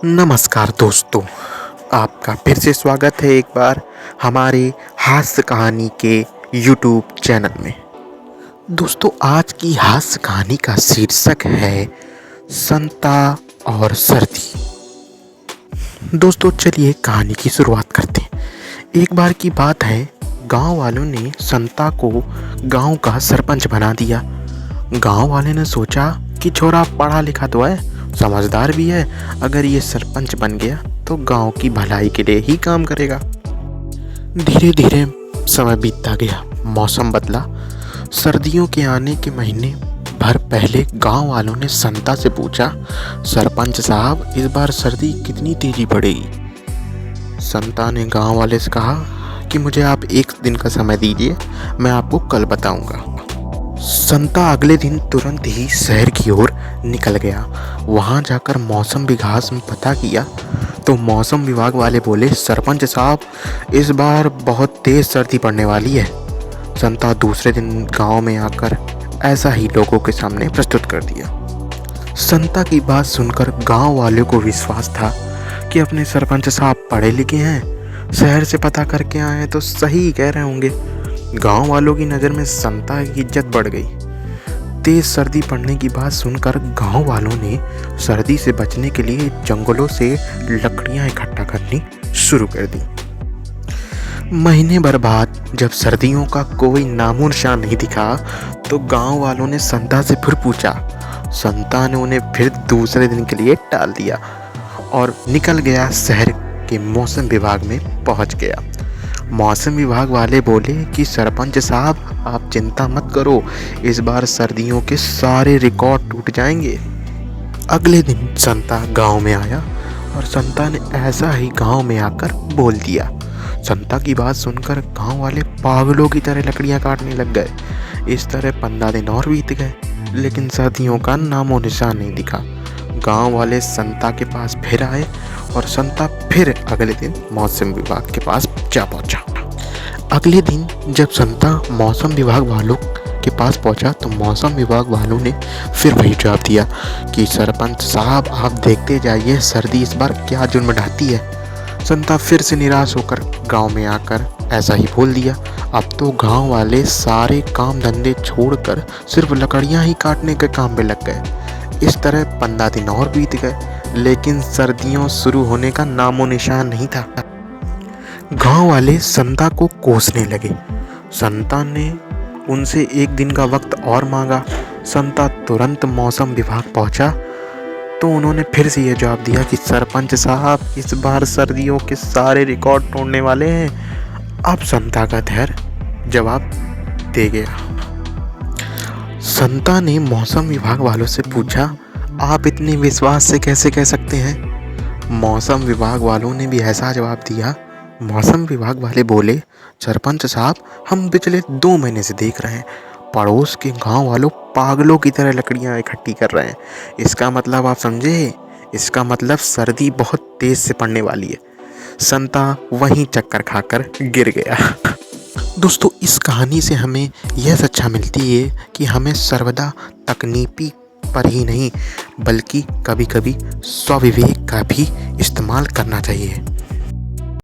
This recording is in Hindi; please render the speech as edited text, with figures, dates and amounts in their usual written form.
नमस्कार दोस्तों, आपका फिर से स्वागत है एक बार हमारे हास्य कहानी के यूट्यूब चैनल में। दोस्तों, आज की हास्य कहानी का शीर्षक है संता और सर्दी। दोस्तों, चलिए कहानी की शुरुआत करते हैं। एक बार की बात है, गांव वालों ने संता को गांव का सरपंच बना दिया। गांव वाले ने सोचा कि छोरा पढ़ा लिखा तो है, समझदार भी है, अगर ये सरपंच बन गया तो गांव की भलाई के लिए ही काम करेगा। धीरे धीरे समय बीतता गया, मौसम बदला। सर्दियों के आने के महीने भर पहले गांव वालों ने संता से पूछा, सरपंच साहब, इस बार सर्दी कितनी तेजी पड़ेगी? संता ने गांव वाले से कहा कि मुझे आप एक दिन का समय दीजिए, मैं आपको कल बताऊंगा। संता अगले दिन तुरंत ही शहर की ओर निकल गया। वहां जाकर मौसम विभाग में पता किया तो मौसम विभाग वाले बोले, सरपंच साहब, इस बार बहुत तेज सर्दी पड़ने वाली है। संता दूसरे दिन गांव में आकर ऐसा ही लोगों के सामने प्रस्तुत कर दिया। संता की बात सुनकर गांव वालों को विश्वास था कि अपने सरपंच साहब पढ़े लिखे हैं, शहर से पता करके आए हैं तो सही कह रहे होंगे। गांव वालों की नज़र में संता की इज्जत बढ़ गई। तेज सर्दी पड़ने की बात सुनकर गांव वालों ने सर्दी से बचने के लिए जंगलों से लकड़ियां इकट्ठा करनी शुरू कर दी। महीने भर बाद जब सर्दियों का कोई नामो निशान नहीं दिखा तो गांव वालों ने संता से फिर पूछा। संता ने उन्हें फिर दूसरे दिन के लिए टाल दिया और निकल गया, शहर के मौसम विभाग में पहुंच गया। मौसम विभाग वाले बोले कि सरपंच साहब, आप चिंता मत करो, इस बार सर्दियों के सारे रिकॉर्ड टूट जाएंगे। अगले दिन संता गांव में आया और संता ने ऐसा ही गांव में आकर बोल दिया। संता की बात सुनकर गांव वाले पागलों की तरह लकड़ियां काटने लग गए। इस तरह 15 दिन और बीत गए, लेकिन सर्दियों का नामो निशान नहीं दिखा। गांव वाले संता के पास फिर आए और संता फिर अगले दिन मौसम विभाग के पास जा पहुंचा। अगले दिन जब संता मौसम विभाग वालों के पास पहुंचा तो मौसम विभाग वालों ने फिर वही जवाब दिया कि सरपंच साहब, आप देखते जाइए, सर्दी इस बार क्या जुर्म ढाती है। संता फिर से निराश होकर गांव में आकर ऐसा ही बोल दिया। अब तो गांव वाले सारे काम धंधे छोड़कर सिर्फ लकड़ियां ही काटने के काम में लग गए। इस तरह 15 दिन और बीत गए, लेकिन सर्दियों शुरू होने का नामो निशान नहीं था। गांव वाले संता को कोसने लगे। संता ने उनसे एक दिन का वक्त और मांगा। संता तुरंत मौसम विभाग पहुंचा तो उन्होंने फिर से ये जवाब दिया कि सरपंच साहब, इस बार सर्दियों के सारे रिकॉर्ड तोड़ने वाले हैं। अब संता का धैर्य जवाब दे गया। संता ने मौसम विभाग वालों से पूछा, आप इतने विश्वास से कैसे कह सकते हैं? मौसम विभाग वालों ने भी ऐसा जवाब दिया। मौसम विभाग वाले बोले, सरपंच साहब, हम पिछले 2 महीने से देख रहे हैं, पड़ोस के गांव वालों पागलों की तरह लकड़ियां इकट्ठी कर रहे हैं। इसका मतलब आप समझे? इसका मतलब सर्दी बहुत तेज से पड़ने वाली है। संता वहीं चक्कर खाकर गिर गया। दोस्तों, इस कहानी से हमें यह शिक्षा मिलती है कि हमें सर्वदा तकनीकी पर ही नहीं बल्कि कभी कभी स्वविवेक का भी इस्तेमाल करना चाहिए।